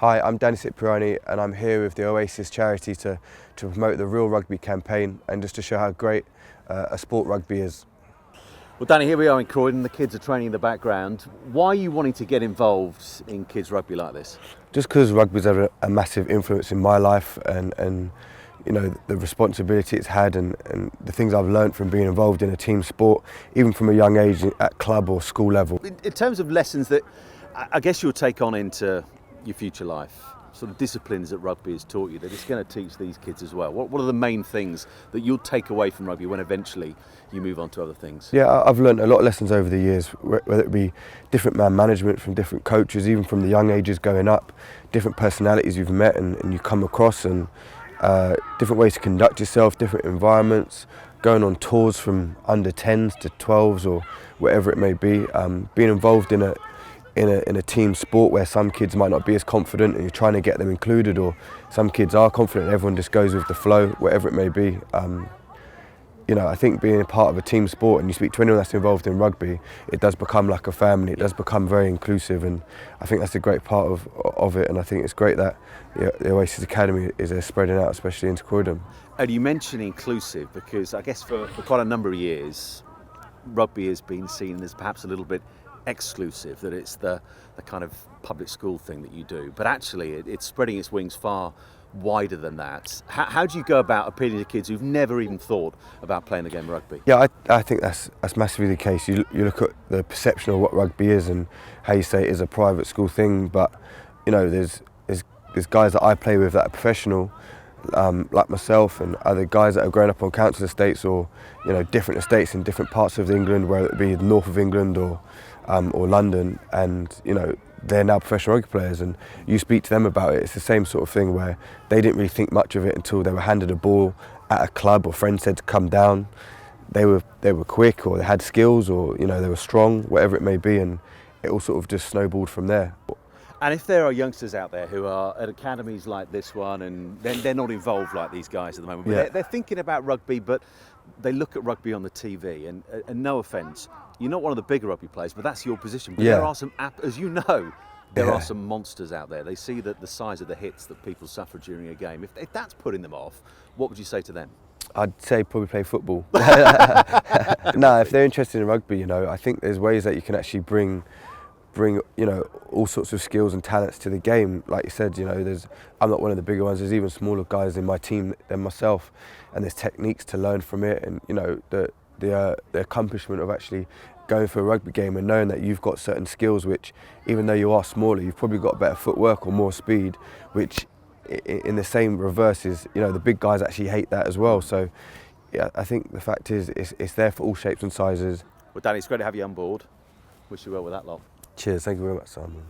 Hi, I'm Danny Cipriani and I'm here with the Oasis charity to promote the Real Rugby campaign and just to show how great a sport rugby is. Well, Danny, here we are in Croydon. The kids are training in the background. Why are you wanting to get involved in kids rugby like this? Just because rugby's had a massive influence in my life and you know the responsibility it's had and the things I've learned from being involved in a team sport, even from a young age at club or school level. In terms of lessons that I guess you'll take on into your future life, sort of disciplines that rugby has taught you that it's going to teach these kids as well. What are the main things that you'll take away from rugby when eventually you move on to other things? Yeah, I've learned a lot of lessons over the years, whether it be different man management from different coaches, even from the young ages going up, different personalities you've met and you come across, and different ways to conduct yourself, different environments, going on tours from under 10s to 12s or whatever it may be, being involved in a team sport where some kids might not be as confident and you're trying to get them included, or some kids are confident and everyone just goes with the flow, whatever it may be. You know, I think being a part of a team sport and you speak to anyone that's involved in rugby, it does become like a family, it does become very inclusive, and I think that's a great part of it, and I think it's great that the Oasis Academy is spreading out, especially into Croydon. And you mention inclusive because I guess for quite a number of years, rugby has been seen as perhaps a little bit exclusive, that it's the kind of public school thing that you do, but actually it's spreading its wings far wider than that. How do you go about appealing to kids who've never even thought about playing the game of rugby? Yeah, I think that's massively the case. You look at the perception of what rugby is and how you say it is a private school thing, but you know there's guys that I play with that are professional, like myself, and other guys that have grown up on council estates or you know different estates in different parts of England, whether it be the north of England or London, and you know they're now professional rugby players, and you speak to them about it. It's the same sort of thing where they didn't really think much of it until they were handed a ball at a club or friends said to come down. They were quick, or they had skills, or you know they were strong, whatever it may be, and it all sort of just snowballed from there. And if there are youngsters out there who are at academies like this one and they're not involved like these guys at the moment, but they're thinking about rugby, but they look at rugby on the TV, and no offence, you're not one of the bigger rugby players, but that's your position. But there are some, as you know, there are some monsters out there. They see the size of the hits that people suffer during a game. If that's putting them off, what would you say to them? I'd say probably play football. No, if they're interested in rugby, you know, I think there's ways that you can actually bring you know all sorts of skills and talents to the game. Like you said, you know, I'm not one of the bigger ones. There's even smaller guys in my team than myself, and there's techniques to learn from it. And you know the accomplishment of actually going for a rugby game and knowing that you've got certain skills, which even though you are smaller, you've probably got better footwork or more speed, which in the same reverse is, you know, the big guys actually hate that as well. So yeah, I think the fact is it's there for all shapes and sizes. Well, Danny, it's great to have you on board. Wish you well with that lot. Cheers, thank you very much, Simon.